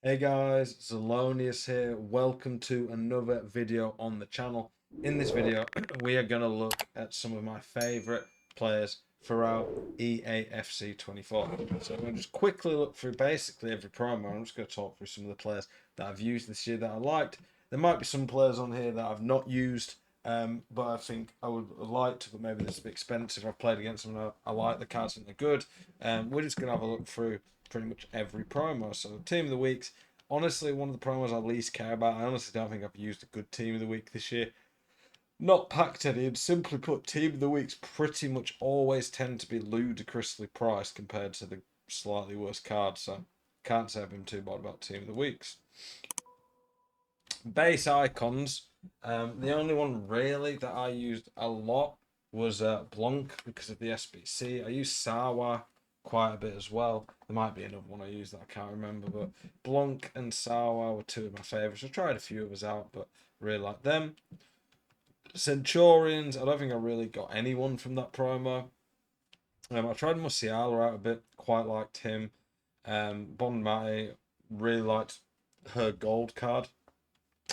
Hey guys, Zelonius here. Welcome to another video on the channel. In this video, we are going to look at some of my favourite players throughout EAFC 24. So I'm going to just quickly look through basically every promo. I'm just going to talk through some of the players that I've used this year that I liked. There might be some players on here that I've not used, but I think I would have liked, but maybe they're a bit expensive. I've played against them and I like the cards and they're good. We're just going to have a look through pretty much every promo. So team of the weeks, honestly, one of the promos I least care about. I honestly don't think I've used a good team of the week this year. Not packed any, and simply put, team of the weeks pretty much always tend to be ludicrously priced compared to the slightly worse cards. So can't say I've been too bad about team of the weeks. Base icons. The only one really that I used a lot was Blanc because of the SBC. I used Sawa quite a bit as well. There might be another one I used that I can't remember, but Blanc and Sawa were two of my favourites. I tried a few others out, but really like them. Centurions, I don't think I really got anyone from that promo. I tried Musiala out a bit, quite liked him. Bon Mate, really liked her gold card.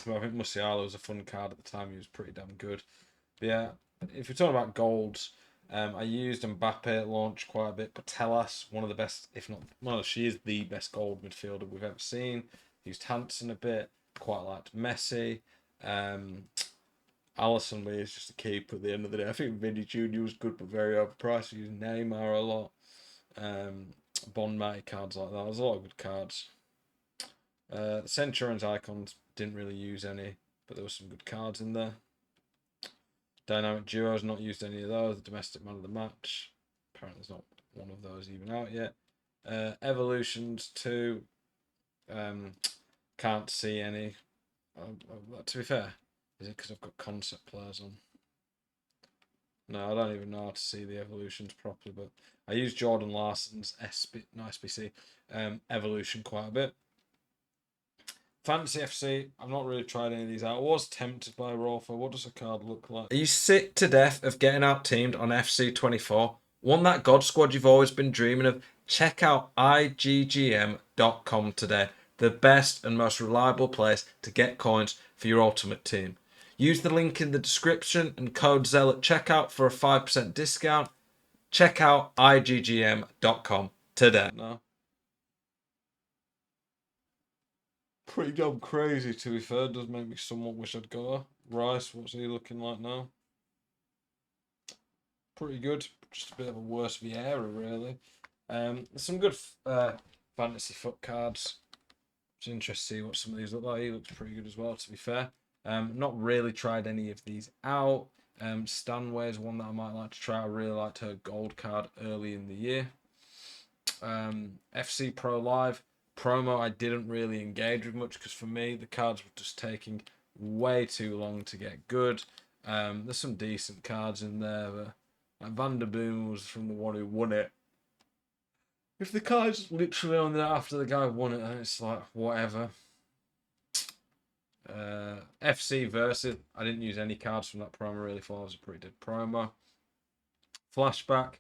But I think Musiala was a fun card at the time. He was pretty damn good. But yeah, if you're talking about golds, I used Mbappe at launch quite a bit. Patelas, one of the best, if not, well, she is the best gold midfielder we've ever seen. Used Hansen a bit. Quite liked Messi. Alisson is just a keeper at the end of the day. I think Vinny Jr. was good but very overpriced. We used Neymar a lot. Bon Mate cards like that. There's a lot of good cards. Centurions icons didn't really use any, but there were some good cards in there. Dynamic duos, not used any of those. The domestic man of the match, apparently there's not one of those even out yet. Evolutions 2, can't see any. To be fair, is it because I've got concept players on? No, I don't even know how to see the evolutions properly, but I use Jordan Larson's SBC evolution quite a bit. Fantasy FC, I've not really tried any of these out. I was tempted by Rolfo. What does a card look like? Are you sick to death of getting out teamed on FC 24? Want that God squad you've always been dreaming of? Check out IGGM.com today. The best and most reliable place to get coins for your ultimate team. Use the link in the description and code ZEL at checkout for a 5% discount. Check out IGGM.com today. No. Pretty damn crazy, to be fair. Does make me somewhat wish I'd got her. Rice, what's he looking like now? Pretty good. Just a bit of a worse Vieira, really. There's some good fantasy foot cards. It's interesting to see what some of these look like. He looks pretty good as well, to be fair. Not really tried any of these out. Stanway is one that I might like to try. I really liked her gold card early in the year. FC Pro Live promo I didn't really engage with much because for me the cards were just taking way too long to get good. There's some decent cards in there, but like Van der Boom was from the one who won it. If the card's literally on there after the guy won it, then it's like whatever. FC versus, I didn't use any cards from that promo really. Thought it was a pretty good promo. Flashback,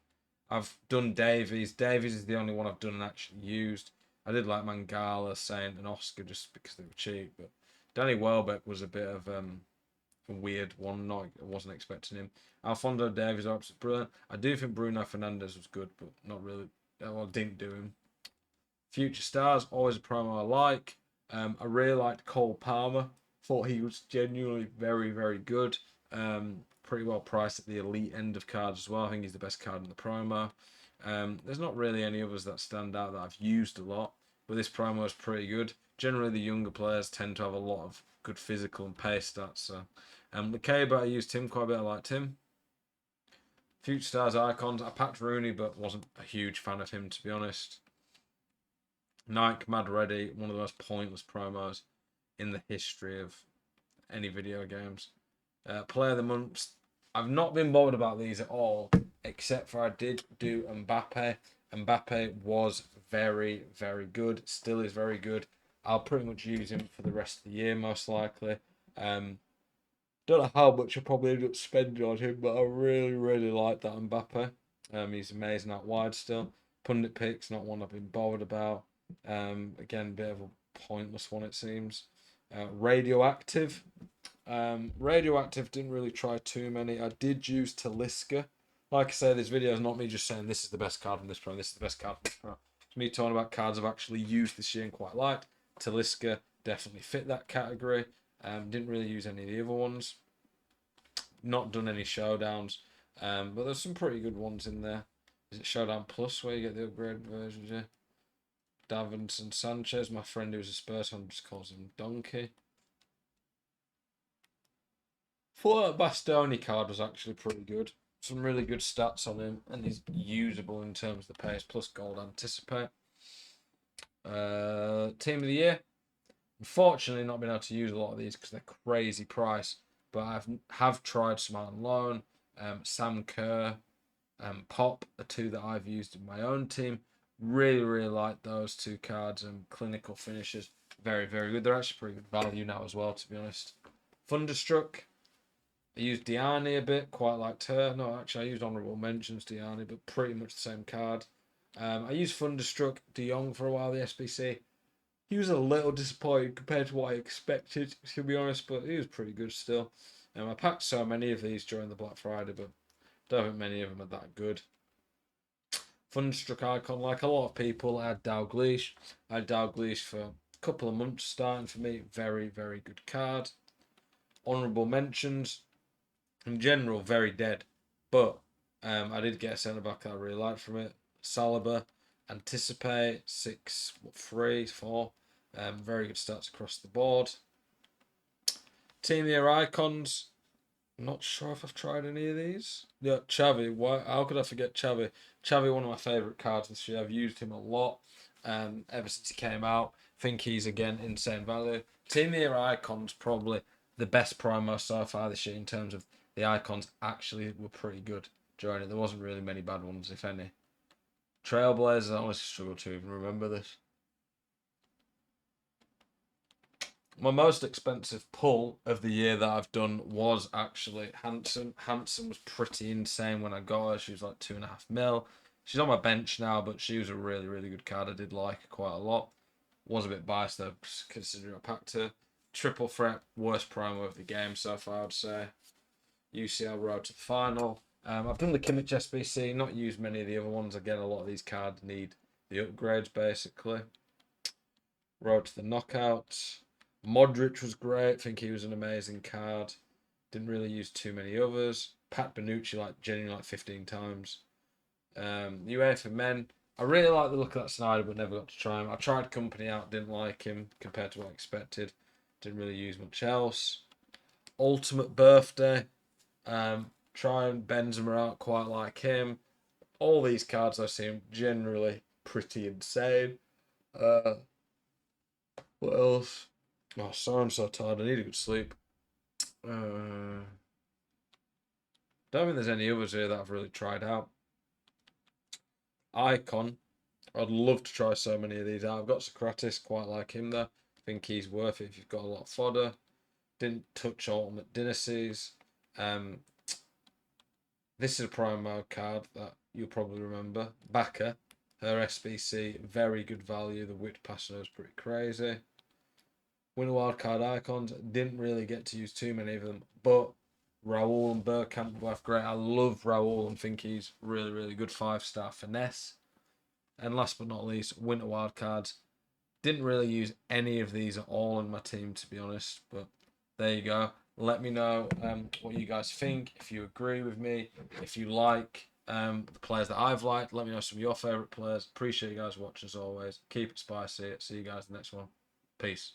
I've done Davies. Davies is the only one I've done and actually used. I did like Mangala, Saint, and Oscar just because they were cheap, but Danny Welbeck was a bit of a weird one. I wasn't expecting him. Alfonso Davies are absolutely brilliant. I do think Bruno Fernandes was good, but not really. Well, didn't do him. Future Stars, always a promo I like. I really liked Cole Palmer. Thought he was genuinely very, very good. Pretty well priced at the elite end of cards as well. I think he's the best card in the promo. There's not really any others that stand out that I've used a lot, but this promo is pretty good. Generally, the younger players tend to have a lot of good physical and pace stats. So, Lakeba, I used him quite a bit. I liked him. Future Stars icons, I packed Rooney, but wasn't a huge fan of him to be honest. Nike Mad Ready, one of the most pointless promos in the history of any video games. Player of the month, I've not been bothered about these at all, except for I did do Mbappe. Mbappe was very, very good. Still is very good. I'll pretty much use him for the rest of the year, most likely. Don't know how much I'll probably end up spending on him, but I really, really like that Mbappe. He's amazing out wide still. Pundit picks, not one I've been bothered about. Again, bit of a pointless one, it seems. Radioactive. Radioactive, didn't really try too many. I did use Talisker. Like I say, this video is not me just saying this is the best card from this pro, this is the best card from this pro. It's me talking about cards I've actually used this year and quite liked. Talisker definitely fit that category. Didn't really use any of the other ones. Not done any showdowns. But there's some pretty good ones in there. Is it Showdown Plus where you get the upgraded versions? Yeah. Davinson Sanchez, my friend who's a Spurs fan, just calls him Donkey. Thought that Bastoni card was actually pretty good. Some really good stats on him, and he's usable in terms of the pace, plus gold anticipate. Team of the year. Unfortunately, not been able to use a lot of these because they're crazy price. But have tried Smart and Loan, Sam Kerr, Pop are two that I've used in my own team. Really, really like those two cards and clinical finishes. Very, very good. They're actually pretty good value now as well, to be honest. Thunderstruck. I used Diani a bit, quite liked her. No, actually, I used Honourable Mentions Diani, but pretty much the same card. I used Thunderstruck De Jong for a while, the SBC. He was a little disappointed compared to what I expected, to be honest, but he was pretty good still. I packed so many of these during the Black Friday, but don't think many of them are that good. Thunderstruck icon, like a lot of people, I had Dalglish. I had Dalglish for a couple of months starting for me. Very, very good card. Honourable mentions. In general, very dead. But I did get a centre back that I really liked from it. Saliba, Anticipate, 6, 3, 4. Very good stats across the board. Team of the Year icons. I'm not sure if I've tried any of these. Yeah, Xavi. How could I forget Xavi? Xavi, one of my favourite cards this year. I've used him a lot ever since he came out. I think he's, again, insane value. Team of the Year icons, probably the best promo so far this year in terms of the icons actually were pretty good during it. There wasn't really many bad ones, if any. Trailblazers, I honestly struggle to even remember this. My most expensive pull of the year that I've done was actually Hanson. Hanson was pretty insane when I got her. She was like 2.5 mil. She's on my bench now, but she was a really, really good card. I did like her quite a lot. Was a bit biased though, considering I packed her. Triple threat, worst promo of the game so far, I'd say. UCL road to the final. I've done the Kimmich SBC, not used many of the other ones. Again, a lot of these cards need the upgrades, basically. Road to the knockouts. Modric was great. I think he was an amazing card. Didn't really use too many others. Pat Bonucci, genuinely 15 times. UEFA men. I really like the look of that Snyder, but never got to try him. I tried Company out, didn't like him compared to what I expected. Didn't really use much else. Ultimate Birthday. Trying Benzema out, quite like him. All these cards I seem generally pretty insane. What else? Oh, sorry, I'm so tired. I need a good sleep. Don't think there's any others here that I've really tried out. Icon. I'd love to try so many of these out. I've got Socrates, quite like him though. I think he's worth it if you've got a lot of fodder. Didn't touch Ultimate Dynasties. This is a promo card that you'll probably remember. Backer, her SBC, very good value. The width passing is pretty crazy. Winter wildcard icons, didn't really get to use too many of them, but Raul and Bergkamp were both great. I love Raul and think he's really, really good 5-star finesse. And last but not least, winter wildcards. Didn't really use any of these at all in my team, to be honest, but there you go. Let me know what you guys think, if you agree with me, if you like the players that I've liked. Let me know some of your favourite players. Appreciate you guys watching as always. Keep it spicy. See you guys in the next one. Peace.